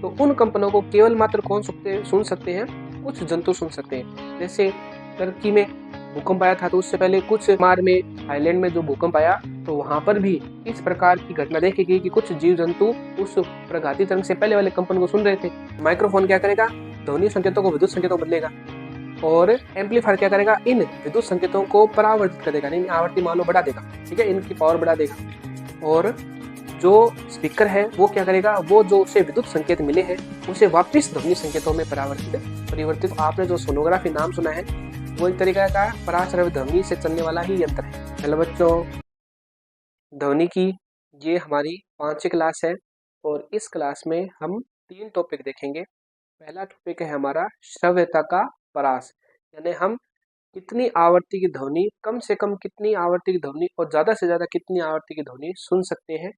तो उन कंपनों को केवल मात्र कौन सुन सकते हैं, कुछ जंतु सुन सकते हैं। जैसे टर्की में भूकंप आया था, तो उससे पहले कुछ म्यांमार में, थाईलैंड में जो भूकंप आया, तो वहां पर भी इस प्रकार की घटना देखी गई कि कुछ जीव जंतु उस प्रघाती तरंग से पहले वाले कंपन को सुन रहे थे। माइक्रोफोन क्या करेगा, ध्वनि संकेतों को विद्युत संकेतों में बदलेगा, और एम्पलीफायर क्या करेगा, इन विद्युत संकेतों को परावर्तित कर देगा, यानी आवृत्ति मान लो बढ़ा देगा, ठीक है, इनकी पावर बढ़ा देगा। और जो स्पीकर है वो क्या करेगा, वो जो उसे विद्युत संकेत मिले हैं उसे वापस ध्वनि संकेतों में परिवर्तित। आपने जो सोनोग्राफी नाम सुना है, वो एक तरीका का पराश्रव्य ध्वनि से चलने वाला ही यंत्र है। हेलो बच्चों, ध्वनि की ये हमारी 5वीं क्लास है, और इस क्लास में हम 3 टॉपिक देखेंगे। पहला टॉपिक है हमारा श्रव्यता का परास, यानी हम कितनी आवृत्ति की ध्वनि, कम से कम कितनी आवृत्ति की ध्वनि और ज्यादा से ज्यादा कितनी आवृत्ति की ध्वनि सुन सकते हैं।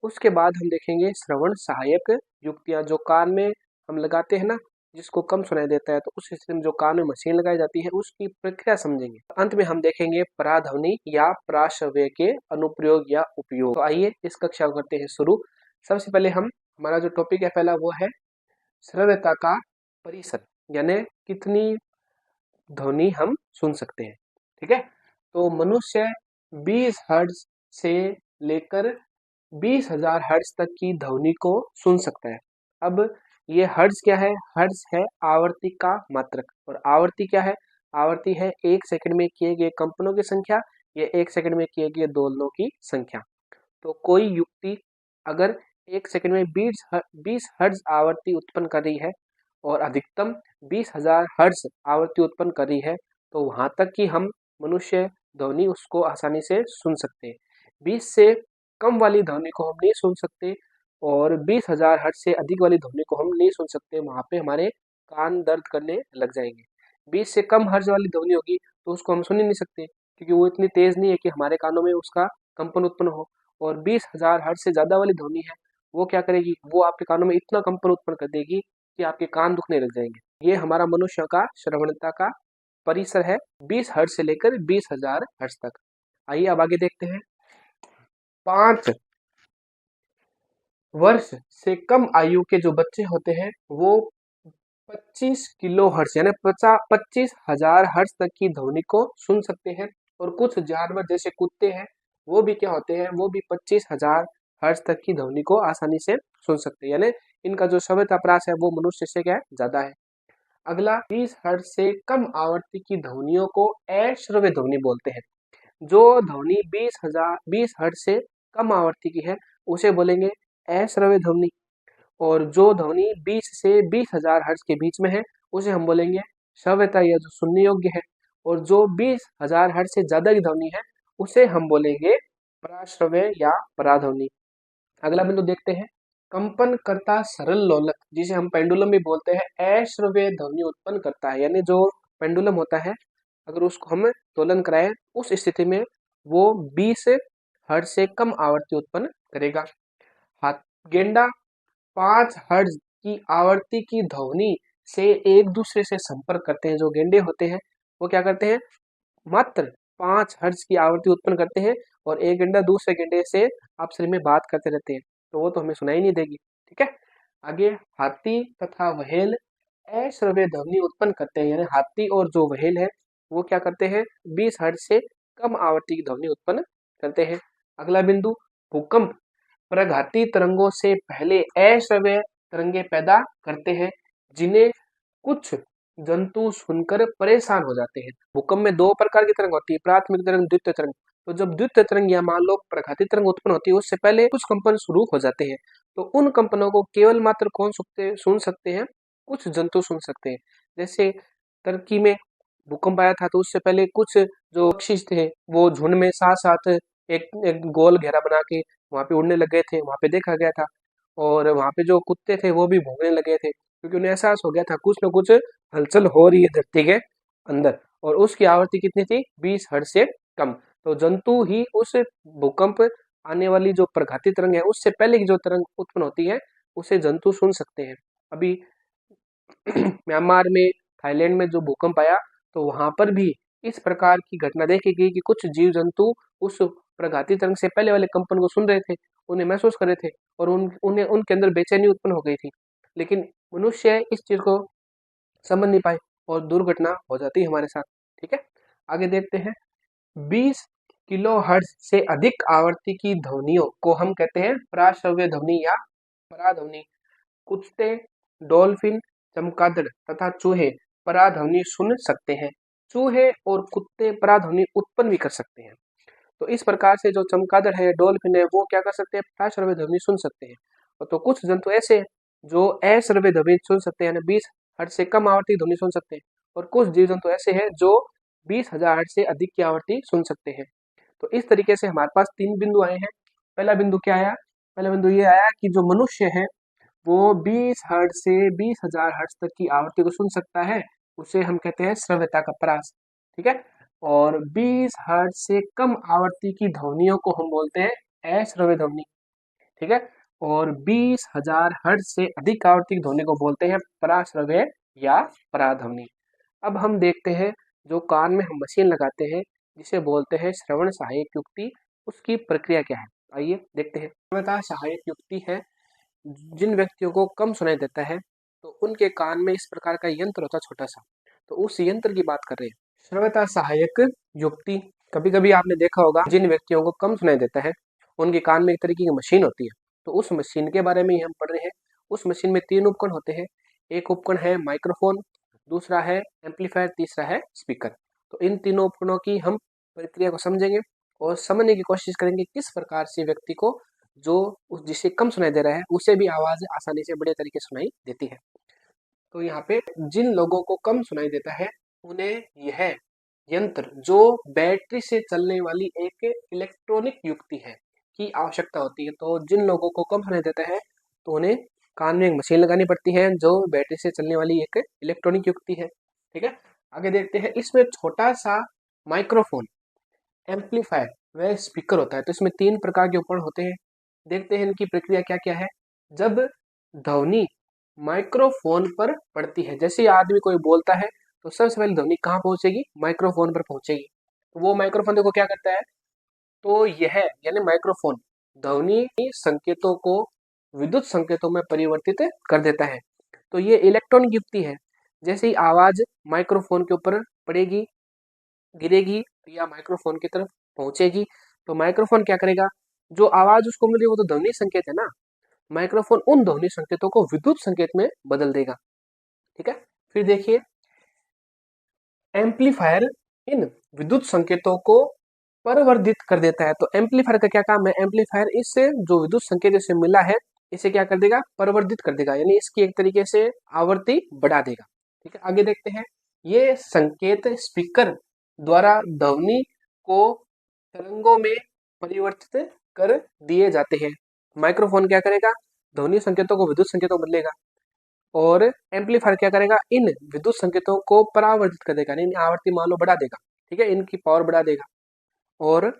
उसके बाद हम देखेंगे श्रवण सहायक युक्तियां, जो कान में हम लगाते हैं ना, जिसको कम सुनाई देता है, तो उस स्थिति में जो कान में मशीन लगाई जाती है उसकी प्रक्रिया समझेंगे। अंत में हम देखेंगे पराध्वनि या पराश्रव्य के अनुप्रयोग या उपयोग। तो आइए इस कक्षा को करते हैं शुरू। सबसे पहले हमारा जो टॉपिक है पहला, वो है श्रव्यता का परिसर, यानी कितनी ध्वनि हम सुन सकते हैं। ठीक है, तो मनुष्य 20 हर्ट्ज से लेकर 20,000 हर्ट्ज तक की ध्वनि को सुन सकता है। अब ये हर्ट्ज क्या है, हर्ट्ज है आवर्ती का मात्रक, और आवर्ती क्या है, आवर्ती है 1 सेकंड में किए गए कंपनों की संख्या या 1 सेकंड में किए गए दोलनों की संख्या। तो कोई युक्ति अगर 1 सेकंड में 20 हर्ट्ज आवर्ती उत्पन्न कर रही है और अधिकतम 20,000 हर्ट्ज आवर्ती उत्पन्न कर रही है, तो वहां तक की हम मनुष्य ध्वनि उसको आसानी से सुन सकते हैं। 20 से कम वाली ध्वनि को हम नहीं सुन सकते, और 20,000 हर्ट्ज से अधिक वाली ध्वनि को हम नहीं सुन सकते, वहां पे हमारे कान दर्द करने लग जाएंगे। 20 से कम हर्ट्ज वाली ध्वनि होगी तो उसको हम सुन ही नहीं सकते, क्योंकि वो इतनी तेज नहीं है कि हमारे कानों में उसका कंपन उत्पन्न हो। और 20,000 हर्ट्ज से ज्यादा वाली ध्वनि है, वो क्या करेगी, वो आपके कानों में इतना कंपन उत्पन्न कर देगी कि आपके कान दुखने लग जाएंगे। ये हमारा मनुष्य का श्रवणता का परिसर है, 20 हर्ट्ज से लेकर 20,000 हर्ट्ज तक। आइए अब आगे देखते हैं। 5 वर्ष से कम आयु के जो बच्चे होते हैं वो 25 किलो हर्ट्ज यानी 25,000 हर्ट्ज तक की ध्वनि को सुन सकते हैं। और कुछ जानवर जैसे कुत्ते हैं, वो भी क्या होते हैं, वो भी 25,000 हर्ट्ज तक की ध्वनि को आसानी से सुन सकते हैं, यानी इनका जो श्रव्यता परास है वो मनुष्य से क्या है, ज्यादा है। अगला, 20 हर्ट्ज से कम आवृत्ति की ध्वनियों को अश्रव्य ध्वनि बोलते हैं। जो ध्वनि 20 हर्ट्ज से कम आवृत्ति की है उसे बोलेंगे अश्रव्य ध्वनि, और जो ध्वनि 20 से 20,000 हर्ट्ज के बीच में है उसे हम बोलेंगे श्रव्यता या जो सुनने योग्य है, और जो 20,000 हर्ट्ज से ज्यादा की ध्वनि है उसे हम बोलेंगे पराश्रव्य या पराध्वनि। अगला बिंदु देखते हैं, कंपन करता सरल लोलक, जिसे हम पेंडुलम भी बोलते हैं, अश्रव्य ध्वनि उत्पन्न करता है, यानी जो पेंडुलम होता है अगर उसको हम दोलन कराएं उस स्थिति में वो 20 हर्ट्ज से कम आवृत्ति उत्पन्न करेगा। हाथ गेंडा 5 हर्ट्ज की आवृत्ति की ध्वनि से एक दूसरे से संपर्क करते हैं। जो गेंडे होते हैं वो क्या करते हैं, मात्र 5 हर्ट्ज की आवृत्ति उत्पन्न करते हैं, और एक गेंडा दूसरे गेंडे से आपस में बात करते रहते हैं, तो वो तो हमें सुनाई नहीं देगी। ठीक है, आगे, हाथी तथा व्हेल अश्रव्य ध्वनि उत्पन्न करते हैं, यानी हाथी और जो व्हेल है वो क्या करते हैं, 20 हर्ट्ज से कम आवृत्ति की ध्वनि उत्पन्न करते हैं। अगला बिंदु, भूकंप प्रघाती तरंगों से पहले अश्रव्य तरंगे पैदा करते हैं, जिन्हें कुछ जंतु सुनकर परेशान हो जाते हैं। भूकंप में 2 प्रकार की तरंग होती है, प्राथमिक तरंग, द्वितीय तरंग। तो जब द्वितीय तरंग या मान लो प्रघाती तरंग उत्पन्न होती है, उससे पहले कुछ कंपन शुरू हो जाते हैं, तो उन कंपनों को केवल मात्र कौन सुन सकते हैं, कुछ जंतु सुन सकते हैं। जैसे टर्की में भूकंप आया था, तो उससे पहले कुछ जो पक्षी थे वो झुंड में साथ साथ एक गोल घेरा बना के वहां पे उड़ने लग गए थे, वहां पे देखा गया था। और वहां पे जो कुत्ते थे वो भी भौंकने लगे थे, क्योंकि उन्हें एहसास हो गया था कुछ न कुछ हलचल हो रही है धरती के अंदर, और उसकी आवृत्ति कितनी थी, 20 हर्ट्ज से कम। तो जंतु ही उस भूकंप आने वाली जो प्रघाती तरंग है उससे पहले की जो तरंग उत्पन्न होती है उसे जंतु सुन सकते हैं। अभी म्यांमार में, थाईलैंड में जो भूकंप आया, तो वहां पर भी इस प्रकार की घटना देखी गई कि कुछ जीव जंतु उस प्रघाती तरंग से पहले वाले कंपन को सुन रहे थे, उन्हें महसूस कर रहे थे, और उन्हें उनके अंदर बेचैनी उत्पन्न हो गई थी। लेकिन मनुष्य इस चीज को समझ नहीं पाए और दुर्घटना हो जाती है हमारे साथ। ठीक है, आगे देखते हैं। 20 किलोहर्ट्ज से अधिक आवृत्ति की ध्वनियों को हम कहते हैं प्राश्रव्य ध्वनि या पराध्वनि। कुत्ते, डॉल्फिन, चमगादड़ तथा चूहे पराध्वनि सुन सकते हैं। चूहे और कुत्ते पराध्वनि उत्पन्न भी कर सकते हैं। तो इस प्रकार से जो चमगादड़ है, डॉल्फिन है, वो क्या कर सकते हैं, प्राश्रव्य ध्वनि सुन सकते हैं। और तो कुछ जंतु ऐसे हैं जो अश्रव्य ध्वनि सुन सकते हैं, यानी 20 हर्ट्ज से कम आवृत्ति ध्वनि सुन सकते हैं। और कुछ जीव जंतु ऐसे हैं जो 20,000 हर्ट्ज से अधिक की आवृत्ति सुन सकते हैं। तो इस तरीके से हमारे पास 3 बिंदु आए हैं। पहला बिंदु क्या आया? पहला बिंदु ये आया कि जो मनुष्य है वो 20 हर्ट्ज से 20,000 हर्ट्ज तक की आवृत्ति को सुन सकता है, उसे हम कहते हैं श्रव्यता का परास। ठीक है, और 20 हर्ट्ज से कम आवृत्ति की ध्वनियों को हम बोलते हैं अश्रव्य ध्वनि। ठीक है, और 20,000 हर्ट्ज से अधिक आवृत्ति की ध्वनि को बोलते हैं पराश्रव्य या पराध्वनि। अब हम देखते हैं जो कान में हम मशीन लगाते हैं जिसे बोलते हैं श्रवण सहायक युक्ति, उसकी प्रक्रिया क्या है, आइए देखते हैं। श्रव्यता सहायक युक्ति है जिन व्यक्तियों को कम सुनाई देता है तो उनके कान में इस प्रकार का यंत्र होता है छोटा सा, तो उस यंत्र की बात कर रहे हैं। श्रव्यता सहायक युक्ति, कभी कभी आपने देखा होगा जिन व्यक्तियों को कम सुनाई देता है उनके कान में एक तरीके की मशीन होती है, तो उस मशीन के बारे में ही हम पढ़ रहे हैं। उस मशीन में 3 उपकरण होते हैं। एक उपकरण है माइक्रोफोन, दूसरा है एम्पलीफायर, तीसरा है स्पीकर। तो इन तीनों उपकरणों की हम प्रक्रिया को समझेंगे और समझने की कोशिश करेंगे किस प्रकार से व्यक्ति को जो जिसे कम सुनाई दे रहा है उसे भी आवाज आसानी से बड़े तरीके सुनाई देती है। तो यहाँ पे जिन लोगों को कम सुनाई देता है उन्हें यह यंत्र जो बैटरी से चलने वाली एक इलेक्ट्रॉनिक युक्ति है की आवश्यकता होती है। तो जिन लोगों को कम सुनाई देता है तो उन्हें कान में एक मशीन लगानी पड़ती है जो बैटरी से चलने वाली एक इलेक्ट्रॉनिक युक्ति है। ठीक है, आगे देखते हैं। इसमें छोटा सा माइक्रोफोन, एम्पलीफायर व स्पीकर होता है। तो इसमें 3 प्रकार के उपकरण होते हैं। देखते हैं इनकी प्रक्रिया क्या क्या है। जब ध्वनि माइक्रोफोन पर पड़ती है, जैसे आदमी कोई बोलता है तो सबसे पहले ध्वनि कहाँ पहुंचेगी, माइक्रोफोन पर पहुंचेगी। तो वो माइक्रोफोन देखो क्या करता है, तो यह यानी माइक्रोफोन ध्वनि संकेतों को विद्युत संकेतों में परिवर्तित कर देता है। तो ये इलेक्ट्रॉनिक युक्ति है। जैसे ही आवाज माइक्रोफोन के ऊपर पड़ेगी, गिरेगी या माइक्रोफोन की तरफ पहुंचेगी, तो माइक्रोफोन क्या करेगा, जो आवाज उसको मिली वो तो ध्वनि संकेत है ना, माइक्रोफोन उन ध्वनि संकेतों को विद्युत संकेत में बदल देगा। ठीक है, फिर देखिए एम्पलीफायर इन विद्युत संकेतों को परिवर्धित कर देता है। तो एम्पलीफायर का क्या काम है, एम्पलीफायर इससे जो विद्युत संकेत इसे मिला है इसे क्या कर देगा, परिवर्धित कर देगा, यानी इसकी एक तरीके से आवृत्ति बढ़ा देगा। ठीक है, आगे देखते हैं। ये संकेत स्पीकर द्वारा ध्वनि को तरंगों में परिवर्तित कर दिए जाते हैं। माइक्रोफोन क्या करेगा, ध्वनि संकेतों को विद्युत संकेतों में बदलेगा, और एम्पलीफायर क्या करेगा, इन विद्युत संकेतों को परावर्तित कर देगा, यानी आवृत्ति मान लो बढ़ा देगा। ठीक है, इनकी पावर बढ़ा देगा। और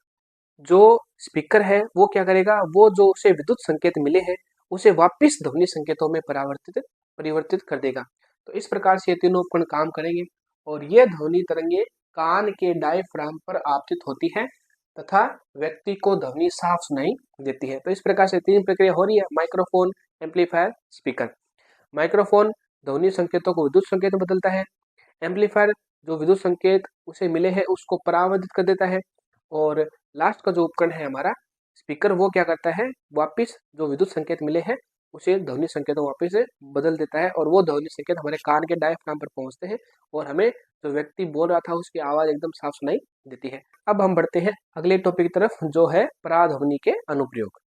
जो स्पीकर है वो क्या करेगा, वो जो उसे विद्युत संकेत मिले हैं उसे वापस ध्वनि संकेतों में परिवर्तित कर देगा। तो इस प्रकार से ये तीनों उपकरण काम करेंगे और ये ध्वनि तरंगे कान के डायफ्राम पर आपतित होती है तथा व्यक्ति को ध्वनि साफ सुनाई देती है। तो इस प्रकार से 3 प्रक्रिया हो रही है, माइक्रोफोन, एम्पलीफायर, स्पीकर। माइक्रोफोन ध्वनि संकेतों को विद्युत संकेत में बदलता है, एम्पलीफायर जो विद्युत संकेत उसे मिले हैं उसको परावर्तित कर देता है, और लास्ट का जो उपकरण है हमारा स्पीकर वो क्या करता है, वापस जो विद्युत संकेत मिले हैं उसे ध्वनि संकेतों वापस से बदल देता है, और वो ध्वनि संकेत हमारे कान के डायफ्राम पर पहुंचते हैं और हमें जो व्यक्ति बोल रहा था उसकी आवाज एकदम साफ सुनाई देती है। अब हम बढ़ते हैं अगले टॉपिक की तरफ जो है पराध्वनि के अनुप्रयोग।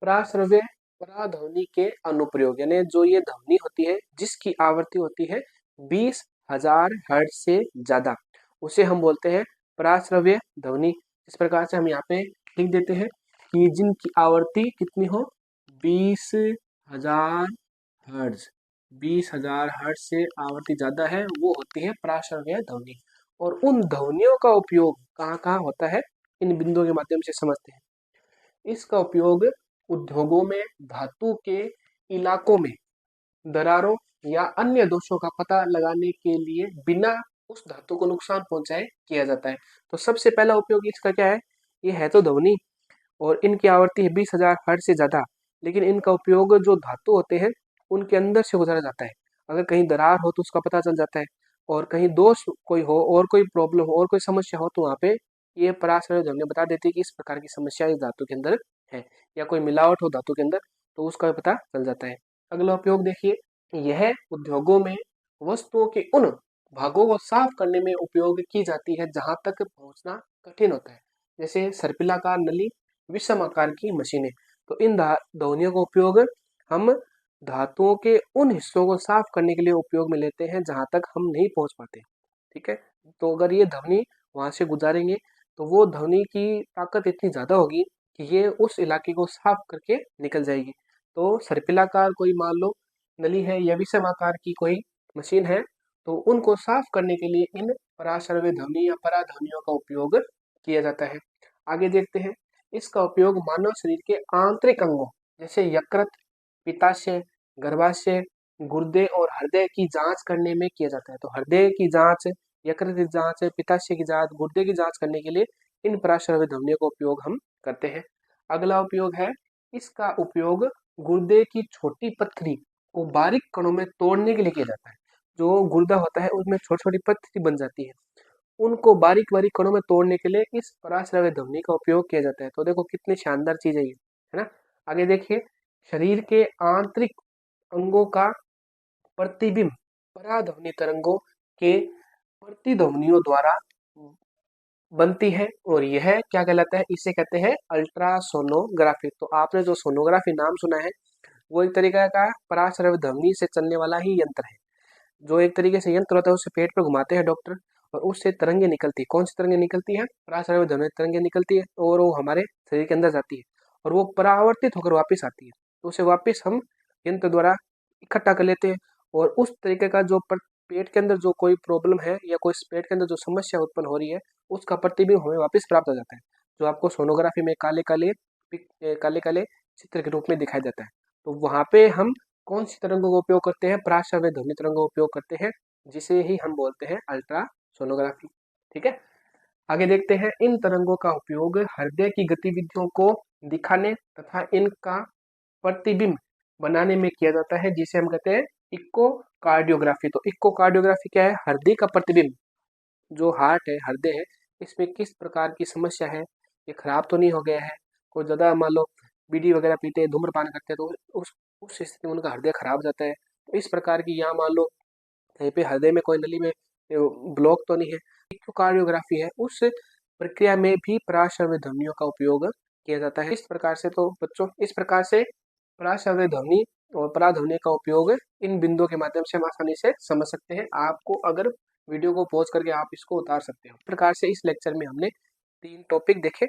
पराश्रव्य पराध्वनि के अनुप्रयोग, यानी जो ये ध्वनि होती है जिसकी आवृत्ति होती है 20,000 हर्ट्ज से ज्यादा, उसे हम बोलते हैं पराश्रव्य ध्वनि। इस प्रकार से हम यहाँ पे लिख देते हैं कि जिनकी आवृत्ति कितनी हो, 20,000 हर्ट्ज, 20,000 हर्ट्ज से आवृत्ति ज्यादा है वो होती है पराश्रव्य ध्वनि। और उन ध्वनियों का उपयोग कहाँ कहाँ होता है, इन बिंदुओं के माध्यम से समझते हैं। इसका उपयोग उद्योगों में धातु के इलाकों में दरारों या अन्य दोषों का पता लगाने के लिए बिना उस धातु को नुकसान पहुंचाए किया जाता है। तो सबसे पहला उपयोग इसका क्या है, ये है तो ध्वनि और इनकी आवृत्ति है 20,000 हर्ट्ज से ज्यादा, लेकिन इनका उपयोग जो धातु होते हैं उनके अंदर से गुजरा जाता है। अगर कहीं दरार हो तो उसका पता चल जाता है, और कहीं दोष कोई हो और कोई प्रॉब्लम हो और कोई समस्या हो तो वहाँ पे ये पराश्रय ध्वनि बता देती है कि इस प्रकार की समस्या इस धातु के अंदर है, या कोई मिलावट हो धातु के अंदर तो उसका पता चल जाता है। अगला उपयोग देखिए, यह उद्योगों में वस्तुओं के उन भागों को साफ करने में उपयोग की जाती है जहां तक पहुंचना कठिन होता है, जैसे सर्पिलाकार नली, विषम आकार की मशीनें। तो इन ध्वनियों का उपयोग हम धातुओं के उन हिस्सों को साफ करने के लिए उपयोग में लेते हैं जहां तक हम नहीं पहुंच पाते। ठीक है, तो अगर ये ध्वनि वहां से गुजारेंगे तो वो ध्वनि की ताकत इतनी ज्यादा होगी कि ये उस इलाके को साफ करके निकल जाएगी। तो सर्पिलाकार कोई मान लो नली है या विषम आकार की कोई मशीन है, तो उनको साफ करने के लिए इन पराश्रव्य ध्वनि या पराध्वनियों का उपयोग किया जाता है। आगे देखते हैं, इसका उपयोग मानव शरीर के आंतरिक अंगों जैसे यकृत, पित्ताशय, गर्भाशय, गुर्दे और हृदय की जांच करने में किया जाता है। तो हृदय की जांच, यकृत की जांच, पित्ताशय की जांच, गुर्दे की जांच करने के लिए इन पराश्रव्य ध्वनियों का उपयोग हम करते हैं। अगला उपयोग है, इसका उपयोग गुर्दे की छोटी पत्थरी को बारीक कणों में तोड़ने के लिए किया जाता है। जो गुर्दा होता है उसमें छोटी छोटी पत्थरी बन जाती है, उनको बारीक बारीक कणों में तोड़ने के लिए इस पराश्रव्य ध्वनि का उपयोग किया जाता है। तो देखो कितनी शानदार चीज है ये, है ना। आगे देखिए, शरीर के आंतरिक अंगों का प्रतिबिंब पराध्वनि तरंगों के प्रतिध्वनियों द्वारा बनती है, और यह क्या कहलाता है, इसे कहते हैं अल्ट्रासोनोग्राफी। तो आपने जो सोनोग्राफी नाम सुना है वो एक तरीका का पराश्रव्य ध्वनि से चलने वाला ही यंत्र है। जो एक तरीके से यंत्र होता है उसे पेट पर घुमाते हैं डॉक्टर, और उससे तरंगे निकलती है। कौन सी तरंगे निकलती है? पराश्रव्य ध्वनि तरंगे निकलती है, और वो हमारे शरीर के अंदर जाती है और वो परावर्तित होकर वापस आती है। तो उसे वापस हम यंत्र द्वारा इकट्ठा कर लेते हैं, और उस तरीके का जो पेट के अंदर जो कोई प्रॉब्लम है या कोई पेट के अंदर जो समस्या उत्पन्न हो रही है उसका प्रतिबिंब हमें वापस प्राप्त हो जाता है, जो आपको सोनोग्राफी में काले काले काले काले चित्र के रूप में दिखाई देता है। तो वहां पे हम कौन सी तरंगों का उपयोग करते हैं? पराश्रव्य ध्वनि तरंगों का उपयोग करते हैं, जिसे ही हम बोलते हैं अल्ट्रासोनोग्राफी। ठीक है, आगे देखते हैं, इन तरंगों का उपयोग हृदय की गतिविधियों को दिखाने तथा इनका प्रतिबिंब बनाने में किया जाता है, जिसे हम कहते हैं इकोकार्डियोग्राफी। तो इकोकार्डियोग्राफी क्या है? हृदय का प्रतिबिंब, जो हार्ट है, हृदय है, इसमें किस प्रकार की समस्या है, ये खराब तो नहीं हो गया है। कोई ज्यादा मान लो बीड़ी वगैरह पीते हैं, धूम्रपान करते हैं, तो उस स्थिति में उनका हृदय खराब हो जाता है। तो इस प्रकार की, यहाँ मान लो कहीं पे हृदय में कोई नली में ब्लॉक तो नहीं है, इकोकार्डियोग्राफी है, उस प्रक्रिया में भी पराश्रव्य ध्वनियों का उपयोग किया जाता है। इस प्रकार से तो बच्चों, इस प्रकार से पराश्रव्य ध्वनि और पराध्वनि का उपयोग इन बिंदुओं के माध्यम से हम आसानी से समझ सकते हैं। आपको अगर वीडियो को पॉज करके आप इसको उतार सकते हो। इस प्रकार से इस लेक्चर में हमने 3 टॉपिक देखे,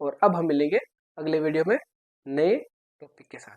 और अब हम मिलेंगे अगले वीडियो में नए टॉपिक के साथ।